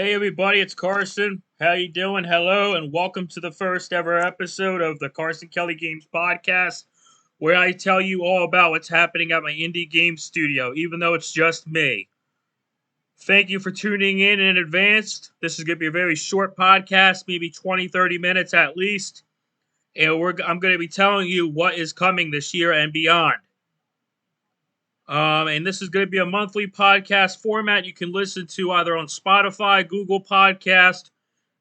Hey everybody, it's Carson. How you doing? Hello, and welcome to the first ever episode of the Carson Kelly Games Podcast, where I tell you all about what's happening at my indie game studio, even though it's just me. Thank you for tuning in advance. This is going to be a very short podcast, maybe 20, 30 minutes at least, and I'm going to be telling you what is coming this year and beyond. And this is going to be a monthly podcast format you can listen to either on Spotify, Google Podcast,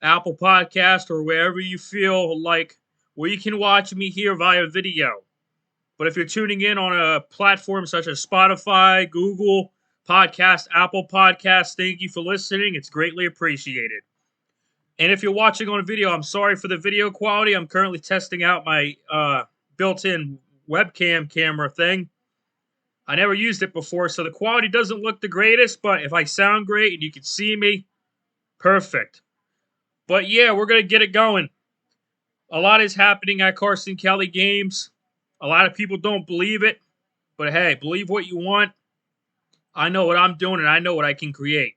Apple Podcast, or wherever you feel like where you can watch me here via video. But if you're tuning in on a platform such as Spotify, Google Podcast, Apple Podcast, thank you for listening. It's greatly appreciated. And if you're watching on video, I'm sorry for the video quality. I'm currently testing out my built-in webcam camera thing. I never used it before, so the quality doesn't look the greatest, but if I sound great and you can see me, perfect. But yeah, we're going to get it going. A lot is happening at Carson Kelly Games. A lot of people don't believe it, but hey, believe what you want. I know what I'm doing and I know what I can create.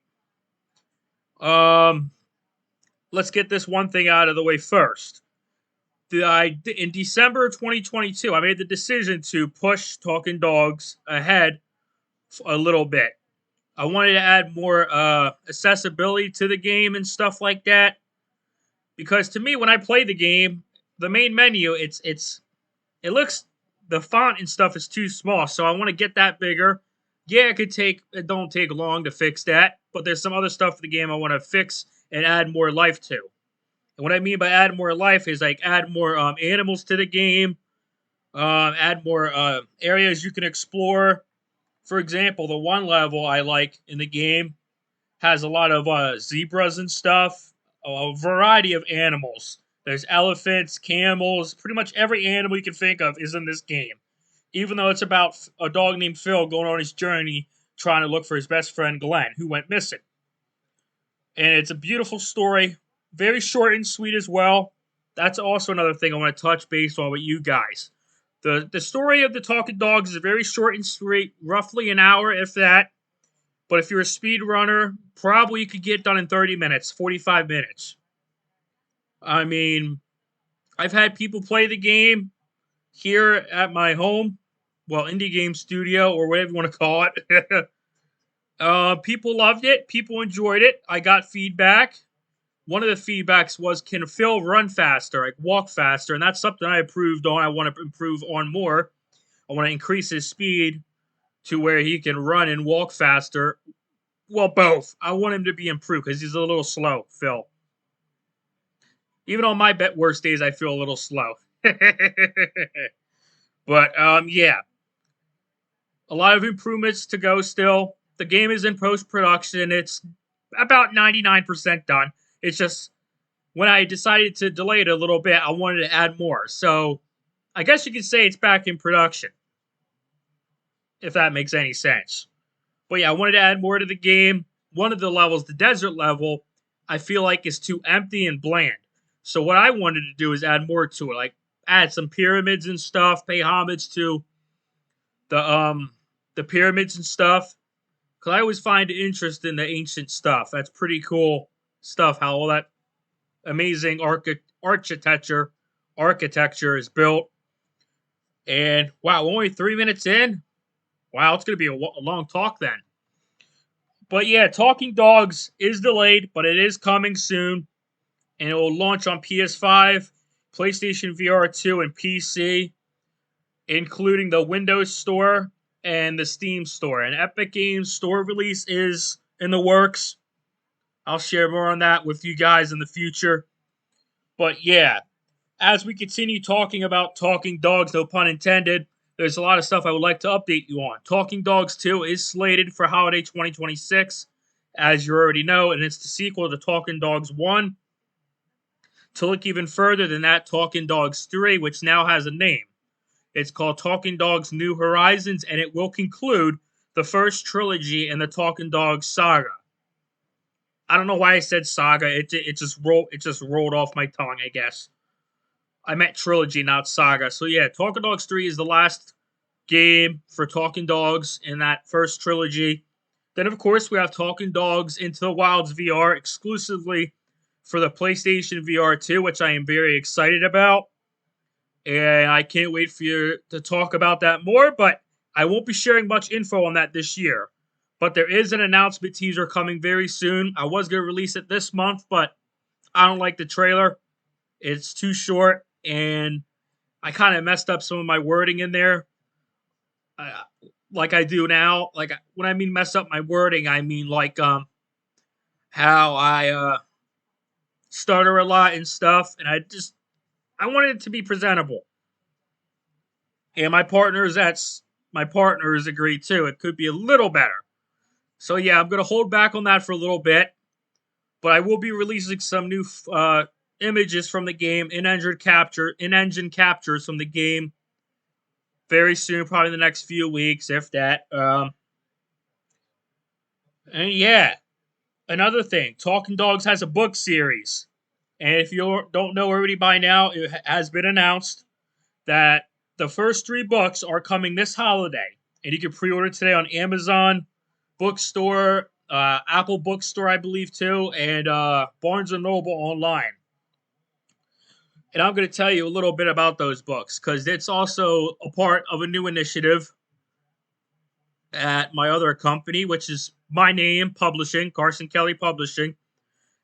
Let's get this one thing out of the way first. In December of 2022, I made the decision to push Talking Dogs ahead a little bit. I wanted to add more accessibility to the game and stuff like that. Because to me, when I play the game, the main menu, it looks, the font and stuff is too small, so I want to get that bigger. Yeah, it don't take long to fix that, but there's some other stuff in the game I want to fix and add more life to. And what I mean by add more life is like add more animals to the game, add more areas you can explore. For example, the one level I like in the game has a lot of zebras and stuff, a variety of animals. There's elephants, camels, pretty much every animal you can think of is in this game. Even though it's about a dog named Phil going on his journey trying to look for his best friend Glenn, who went missing. And it's a beautiful story, very short and sweet as well. That's also another thing I want to touch base on with you guys. The story of the Talking Dogs is very short and sweet, roughly an hour, if that. But if you're a speedrunner, probably you could get done in 30 minutes, 45 minutes. I mean, I've had people play the game here at my home, well, indie game studio, or whatever you want to call it. People loved it. People enjoyed it. I got feedback. One of the feedbacks was, can Phil run faster, like walk faster? And that's something I improved on. I want to improve on more. I want to increase his speed to where he can run and walk faster. Well, both. I want him to be improved because he's a little slow, Phil. Even on my worst days, I feel a little slow. But, yeah. A lot of improvements to go still. The game is in post-production. It's about 99% done. It's just, when I decided to delay it a little bit, I wanted to add more. So, I guess you could say it's back in production. If that makes any sense. But yeah, I wanted to add more to the game. One of the levels, the desert level, I feel like is too empty and bland. So what I wanted to do is add more to it. Like, add some pyramids and stuff, pay homage to the pyramids and stuff. Because I always find interest in the ancient stuff. That's pretty cool stuff, how all that amazing architecture is built. And wow, only 3 minutes in? Wow, it's going to be a long talk then. But yeah, Talking Dogs is delayed, but it is coming soon. And it will launch on PS5, PlayStation VR2, and PC, including the Windows Store and the Steam Store. And Epic Games Store release is in the works. I'll share more on that with you guys in the future. But yeah, as we continue talking about Talking Dogs, no pun intended, there's a lot of stuff I would like to update you on. Talking Dogs 2 is slated for holiday 2026, as you already know, and it's the sequel to Talking Dogs 1. To look even further than that, Talking Dogs 3, which now has a name. It's called Talking Dogs New Horizons, and it will conclude the first trilogy in the Talking Dogs saga. I don't know why I said saga. It just rolled off my tongue, I guess. I meant trilogy, not saga. So yeah, Talking Dogs 3 is the last game for Talking Dogs in that first trilogy. Then, of course, we have Talking Dogs Into the Wilds VR exclusively for the PlayStation VR2, which I am very excited about. And I can't wait for you to talk about that more, but I won't be sharing much info on that this year. But there is an announcement teaser coming very soon. I was going to release it this month, but I don't like the trailer. It's too short, and I kind of messed up some of my wording in there. Uh, like I do now. Like when I mean mess up my wording, I mean like how I stutter a lot and stuff, and I wanted it to be presentable. And my partners agree too. It could be a little better. So yeah, I'm gonna hold back on that for a little bit, but I will be releasing some new images from the game, in-engine captures from the game very soon, probably in the next few weeks, if that. And yeah, another thing, Talking Dogs has a book series, and if you don't know already by now, it has been announced that the first 3 books are coming this holiday, and you can pre-order today on Amazon Bookstore, Apple Bookstore, I believe too, and Barnes and Noble online. And I'm going to tell you a little bit about those books because it's also a part of a new initiative at my other company, which is my name, publishing, Carson Kelly Publishing.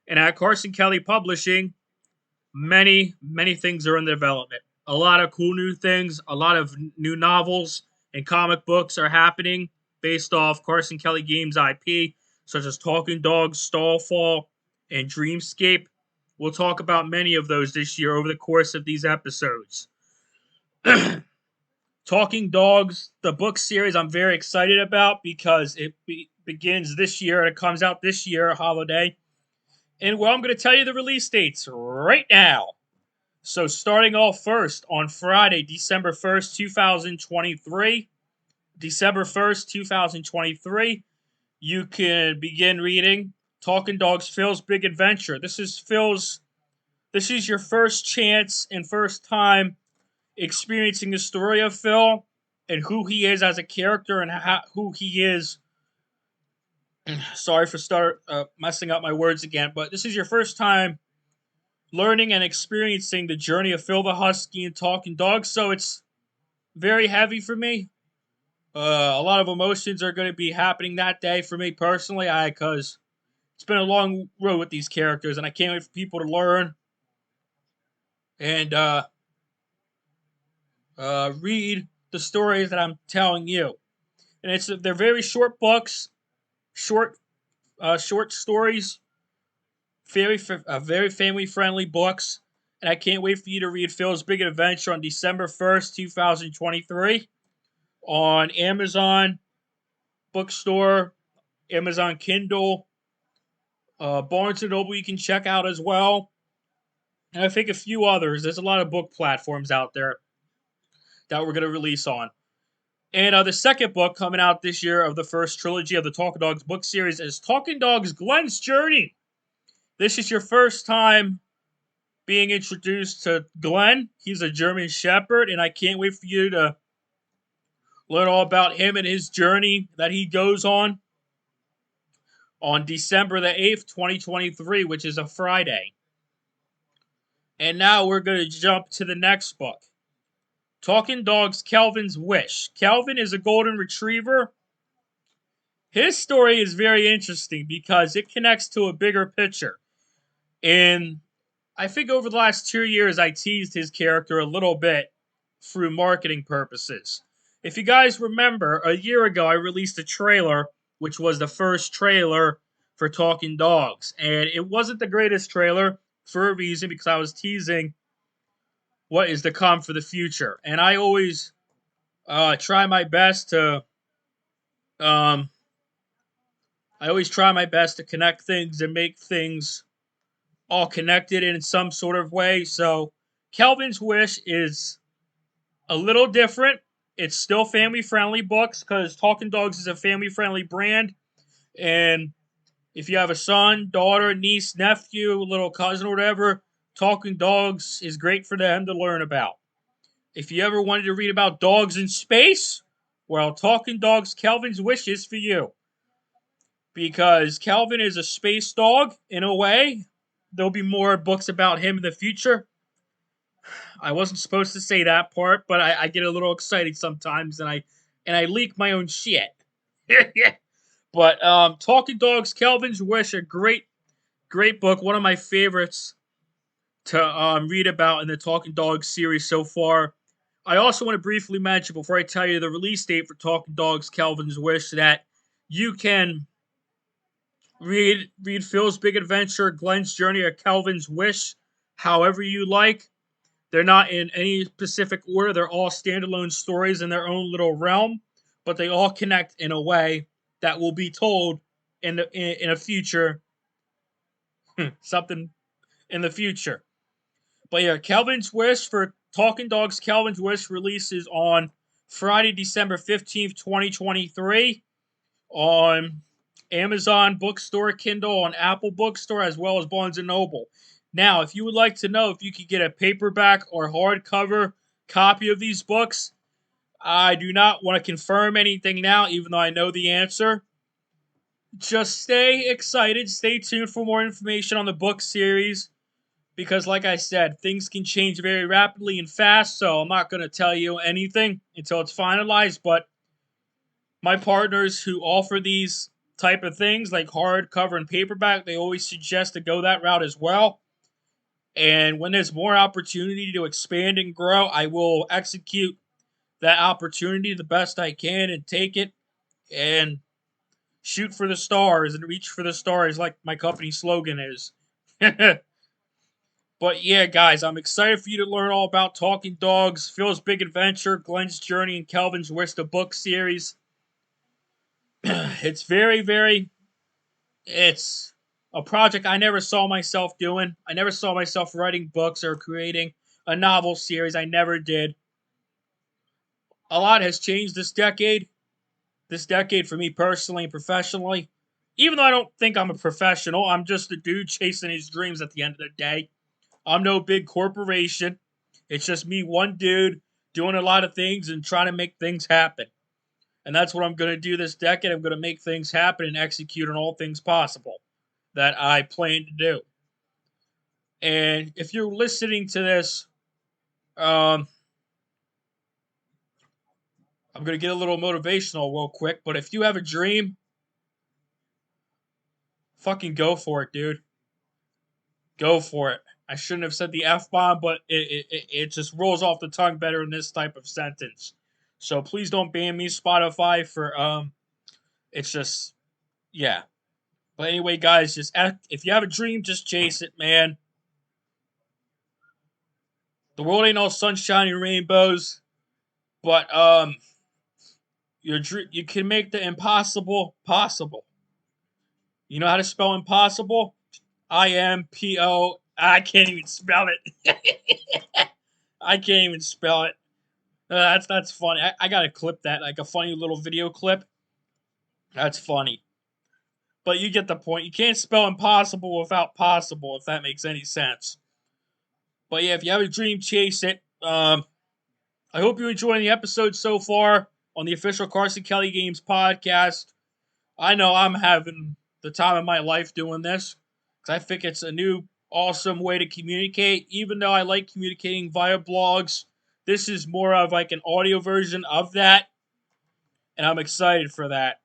And at Carson Kelly Publishing, many, many things are in development. A lot of cool new things, a lot of new novels and comic books are happening based off Carson Kelly Games IP, such as Talking Dogs, Starfall, and Dreamscape. We'll talk about many of those this year over the course of these episodes. Talking Dogs, the book series, I'm very excited about because it begins this year and it comes out this year, holiday. And well, I'm going to tell you the release dates right now. So starting off first on Friday, December 1st, 2023. December 1st, 2023, you can begin reading Talking Dogs Phil's Big Adventure. This is your first chance and first time experiencing the story of Phil and who he is as a character and who he is. Sorry for messing up my words again, but this is your first time learning and experiencing the journey of Phil the Husky and Talking Dogs, so it's very heavy for me. A lot of emotions are going to be happening that day for me personally, because it's been a long road with these characters, and I can't wait for people to learn and read the stories that I'm telling you. And they're very short books, short stories, very family friendly books. And I can't wait for you to read Phil's Big Adventure on December 1st, 2023 on Amazon Bookstore, Amazon Kindle, Barnes & Noble you can check out as well. And I think a few others. There's a lot of book platforms out there that we're going to release on. And the second book coming out this year of the first trilogy of the Talking Dogs book series is Talking Dogs Glenn's Journey. This is your first time being introduced to Glenn. He's a German Shepherd, and I can't wait for you to learn all about him and his journey that he goes on December the 8th, 2023, which is a Friday. And now we're going to jump to the next book. Talking Dogs Kelvin's Wish. Kelvin is a golden retriever. His story is very interesting because it connects to a bigger picture. And I think over the last 2 years, I teased his character a little bit through marketing purposes. If you guys remember, a year ago, I released a trailer, which was the first trailer for Talking Dogs. And it wasn't the greatest trailer for a reason, because I was teasing what is to come for the future. And I always try my best to connect things and make things all connected in some sort of way. So Kelvin's Wish is a little different. It's still family-friendly books because Talking Dogs is a family-friendly brand. And if you have a son, daughter, niece, nephew, little cousin, or whatever, Talking Dogs is great for them to learn about. If you ever wanted to read about dogs in space, well, Talking Dogs Kelvin's Wish is for you. because Calvin is a space dog in a way. There'll be more books about him in the future. I wasn't supposed to say that part, but I get a little excited sometimes, and I leak my own shit. But Talking Dogs, Calvin's Wish, a great book, one of my favorites to read about in the Talking Dogs series so far. I also want to briefly mention, before I tell you the release date for Talking Dogs, Calvin's Wish, that you can read Phil's Big Adventure, Glenn's Journey, or Calvin's Wish however you like. They're not in any specific order. They're all standalone stories in their own little realm, but they all connect in a way that will be told in a future something in the future. But yeah, Calvin's Wish for Talking Dogs, Calvin's Wish releases on Friday, December 15th, 2023 on Amazon Bookstore, Kindle, on Apple Bookstore, as well as Barnes & Noble. Now, if you would like to know if you could get a paperback or hardcover copy of these books, I do not want to confirm anything now, even though I know the answer. Just stay excited, stay tuned for more information on the book series, because like I said, things can change very rapidly and fast, so I'm not going to tell you anything until it's finalized, but my partners who offer these type of things, like hardcover and paperback, they always suggest to go that route as well. And when there's more opportunity to expand and grow, I will execute that opportunity the best I can and take it and shoot for the stars and reach for the stars, like my company slogan is. But yeah, guys, I'm excited for you to learn all about Talking Dogs, Phil's Big Adventure, Glenn's Journey, and Calvin's Wish, the book series. It's it's a project I never saw myself doing. I never saw myself writing books or creating a novel series. I never did. A lot has changed this decade. This decade for me personally and professionally. Even though I don't think I'm a professional, I'm just a dude chasing his dreams at the end of the day. I'm no big corporation. It's just me, one dude, doing a lot of things and trying to make things happen. And that's what I'm going to do this decade. I'm going to make things happen and execute on all things possible that I plan to do. And if you're listening to this, I'm going to get a little motivational real quick. But if you have a dream, fucking go for it, dude. Go for it. I shouldn't have said the F-bomb, but it just rolls off the tongue better in this type of sentence. So please don't ban me, Spotify, for, it's just, yeah. But anyway, guys, just if you have a dream, just chase it, man. The world ain't all sunshine and rainbows, but, you can make the impossible possible. You know how to spell impossible? I-M-P-O. I can't even spell it. I can't even spell it. That's funny. I gotta clip that, like a funny little video clip. That's funny. But you get the point. You can't spell impossible without possible, if that makes any sense. But yeah, if you have a dream, chase it. I hope you're enjoying the episode so far on the official Carson Kelly Games podcast. I know I'm having the time of my life doing this, because I think it's a new, awesome way to communicate. Even though I like communicating via blogs, this is more of like an audio version of that, and I'm excited for that.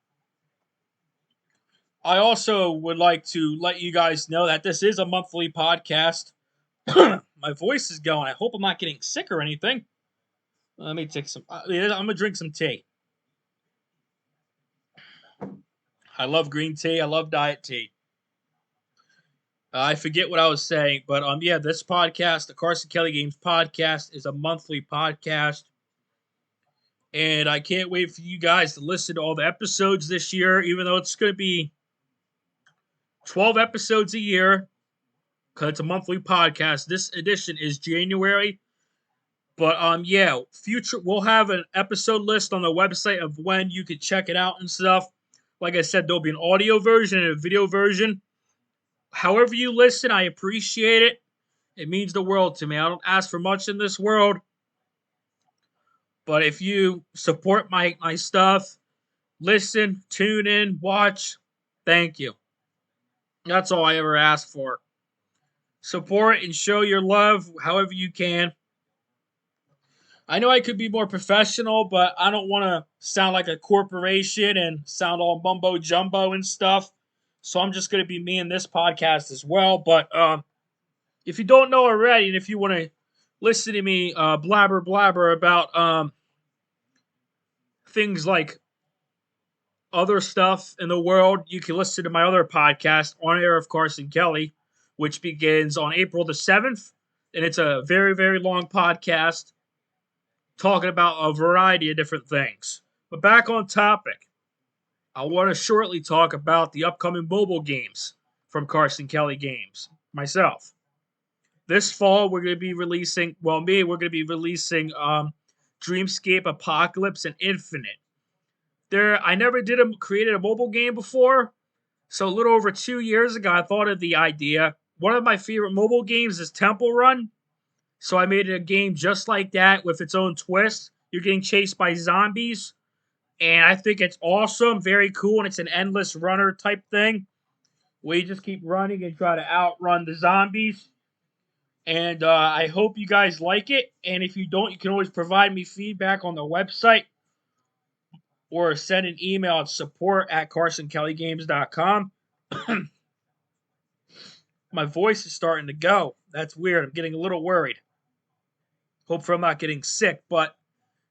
I also would like to let you guys know that this is a monthly podcast. My voice is going. I hope I'm not getting sick or anything. Let me take some. I'm going to drink some tea. I love green tea. I love diet tea. I forget what I was saying, but yeah, this podcast, the Carson Kelly Games podcast, is a monthly podcast. And I can't wait for you guys to listen to all the episodes this year, even though it's going to be 12 episodes a year, because it's a monthly podcast. This edition is January. But yeah, future we'll have an episode list on the website of when you could check it out and stuff. Like I said, there'll be an audio version and a video version. However you listen, I appreciate it. It means the world to me. I don't ask for much in this world. But if you support my stuff, listen, tune in, watch, Thank you. That's all I ever asked for. Support and show your love however you can. I know I could be more professional, but I don't want to sound like a corporation and sound all mumbo jumbo and stuff. So I'm just going to be me in this podcast as well. But if you don't know already, and if you want to listen to me blabber blabber about things like other stuff in the world, you can listen to my other podcast, On Air of Carson Kelly, which begins on April the 7th. And it's a very, very long podcast talking about a variety of different things. But back on topic, I want to shortly talk about the upcoming mobile games from Carson Kelly Games myself. This fall, we're going to be releasing, we're going to be releasing Dreamscape Apocalypse and Infinite. I never created a mobile game before, so a little over 2 years ago, I thought of the idea. One of my favorite mobile games is Temple Run, so I made a game just like that with its own twist. You're getting chased by zombies, and I think it's awesome, very cool, and it's an endless runner type thing where you just keep running and try to outrun the zombies. And I hope you guys like it, and if you don't, you can always provide me feedback on the website or send an email at support@carsonkellygames.com. My voice is starting to go. That's weird. I'm getting a little worried. Hopefully I'm not getting sick. But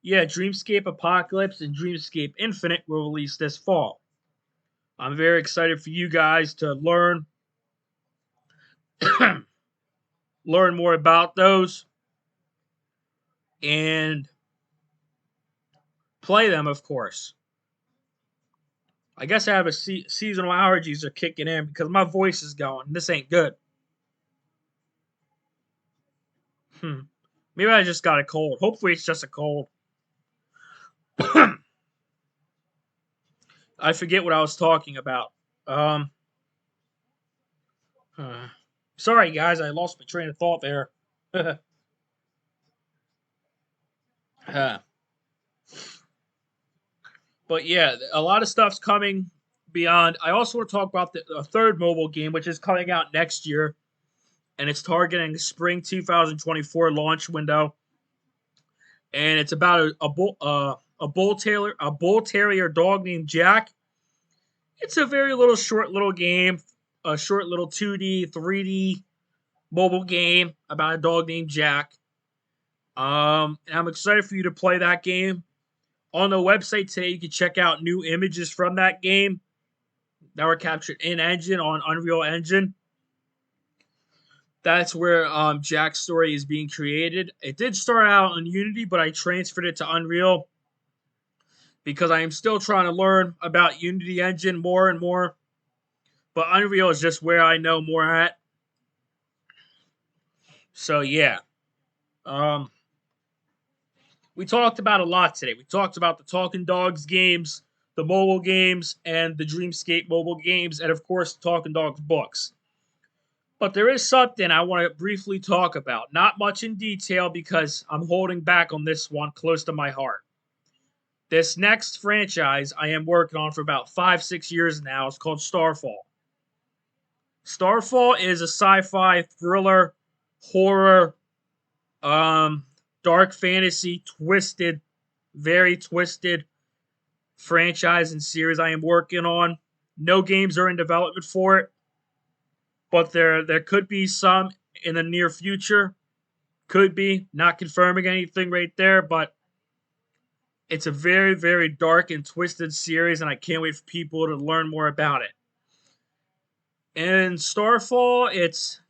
yeah, Dreamscape Apocalypse and Dreamscape Infinite will release this fall. I'm very excited for you guys to learn more about those and play them, of course. I guess I have seasonal allergies are kicking in because my voice is going. This ain't good. Maybe I just got a cold. Hopefully it's just a cold. I forget what I was talking about. Sorry, guys. I lost my train of thought there. But yeah, a lot of stuff's coming beyond. I also want to talk about the third mobile game, which is coming out next year, and it's targeting the spring 2024 launch window. And it's about a bull terrier dog named Jack. It's a very short little game, a short little 2D, 3D mobile game about a dog named Jack. And I'm excited for you to play that game. On the website today, you can check out new images from that game that were captured in engine on Unreal Engine. That's where Jack's story is being created. It did start out on Unity, but I transferred it to Unreal because I am still trying to learn about Unity Engine more and more. But Unreal is just where I know more at. So yeah. We talked about a lot today. We talked about the Talking Dogs games, the mobile games, and the Dreamscape mobile games, and of course, the Talking Dogs books. But there is something I want to briefly talk about. Not much in detail because I'm holding back on this one close to my heart. This next franchise I am working on for about 5-6 years now is called STARFALL. STARFALL is a sci-fi thriller, horror, dark fantasy, very twisted franchise and series I am working on. No games are in development for it, but there could be some in the near future. Could be. Not confirming anything right there, but it's a very, very dark and twisted series, and I can't wait for people to learn more about it. And STARFALL, it's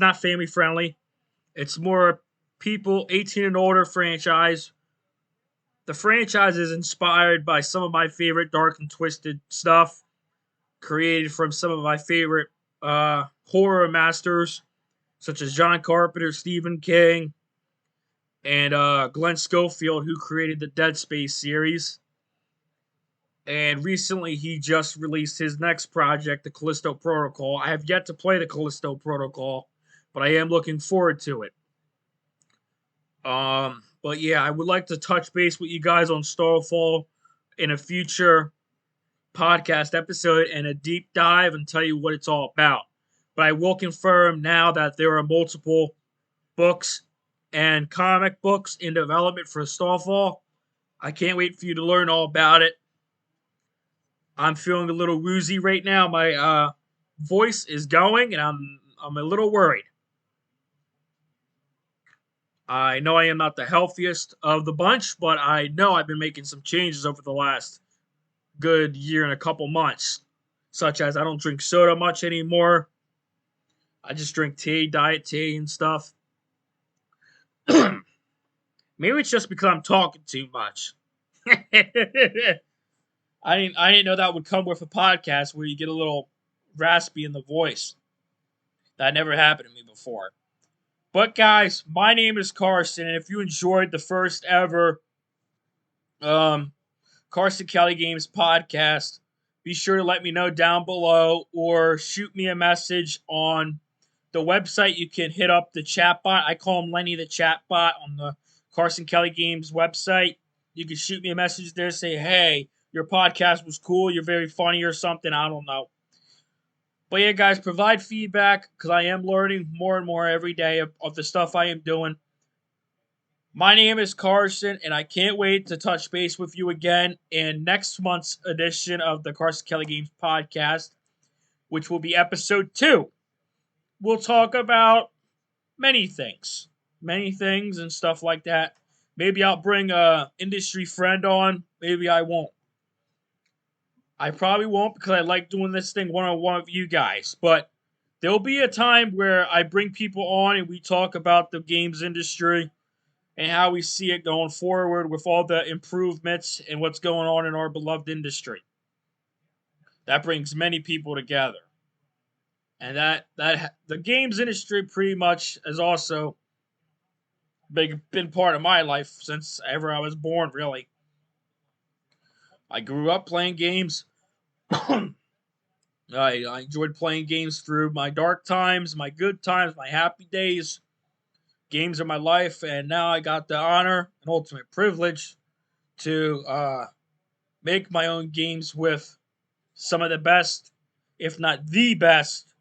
not family friendly. It's more people 18 and older franchise. The franchise is inspired by some of my favorite dark and twisted stuff, created from some of my favorite horror masters, such as John Carpenter, Stephen King, and Glenn Schofield, who created the Dead Space series. And recently, he just released his next project, the Callisto Protocol. I have yet to play the Callisto Protocol, but I am looking forward to it. But yeah, I would like to touch base with you guys on Starfall in a future podcast episode and a deep dive and tell you what it's all about. But I will confirm now that there are multiple books and comic books in development for STARFALL. I can't wait for you to learn all about it. I'm feeling a little woozy right now. My voice is going, and I'm a little worried. I know I am not the healthiest of the bunch, but I know I've been making some changes over the last good year and a couple months, such as I don't drink soda much anymore. I just drink tea, diet tea, and stuff. Maybe it's just because I'm talking too much. I didn't know that would come with a podcast where you get a little raspy in the voice. That never happened to me before. But guys, my name is Carson, and if you enjoyed the first ever Carson Kelly Games podcast, be sure to let me know down below or shoot me a message on the website. You can hit up the chatbot. I call him Lenny the chatbot on the Carson Kelly Games website. You can shoot me a message there, say, hey, your podcast was cool, you're very funny or something, I don't know. But yeah, guys, provide feedback because I am learning more and more every day of the stuff I am doing. My name is Carson, and I can't wait to touch base with you again in next month's edition of the Carson Kelly Games podcast, which will be episode 2. We'll talk about many things and stuff like that. Maybe I'll bring a industry friend on. Maybe I won't. I probably won't because I like doing this thing one-on-one with you guys. But there'll be a time where I bring people on and we talk about the games industry and how we see it going forward with all the improvements and what's going on in our beloved industry. That brings many people together. And that the games industry pretty much has also been part of my life since ever I was born, really. I grew up playing games. I enjoyed playing games through my dark times, my good times, my happy days. Games are my life, and now I got the honor and ultimate privilege to make my own games with some of the best, if not the best,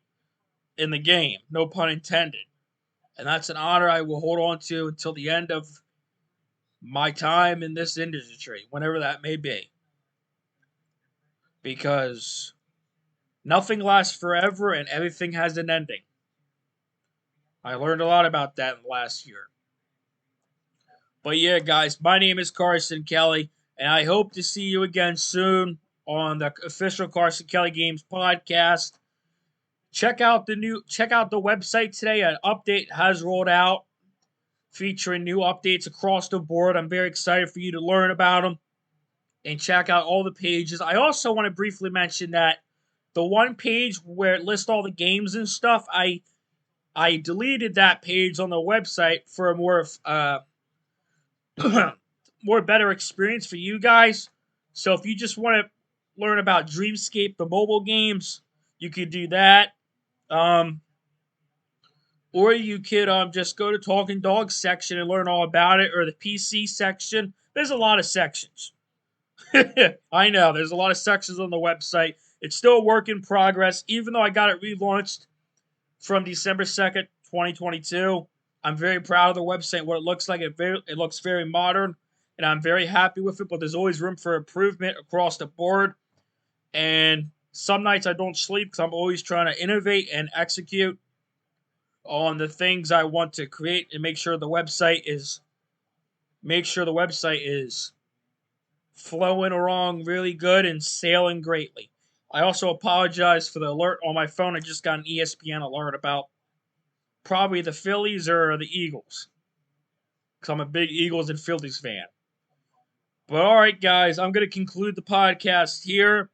in the game. No pun intended. And that's an honor I will hold on to until the end of my time in this industry, whenever that may be. Because nothing lasts forever and everything has an ending. I learned a lot about that in the last year. But yeah, guys, my name is Carson Kelly, and I hope to see you again soon on the official Carson Kelly Games podcast. Check out the website today. An update has rolled out featuring new updates across the board. I'm very excited for you to learn about them and check out all the pages. I also want to briefly mention that the one page where it lists all the games and stuff, I deleted that page on the website for a more better experience for you guys. So if you just want to learn about Dreamscape, the mobile games, you could do that. Or you could just go to Talking Dogs section and learn all about it, or the PC section. There's a lot of sections. I know, there's a lot of sections on the website. It's still a work in progress, even though I got it relaunched from December 2nd, 2022. I'm very proud of the website, what it looks like. It looks very modern, and I'm very happy with it, but there's always room for improvement across the board. And some nights I don't sleep because I'm always trying to innovate and execute on the things I want to create and make sure the website is flowing along really good and sailing greatly. I also apologize for the alert on my phone. I just got an ESPN alert about probably the Phillies or the Eagles, because I'm a big Eagles and Phillies fan. But alright, guys, I'm going to conclude the podcast here.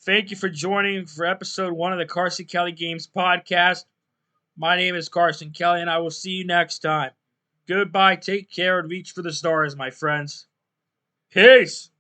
Thank you for joining for episode 1 of the Carson Kelly Games podcast. My name is Carson Kelly, and I will see you next time. Goodbye, take care, and reach for the stars, my friends. Peace!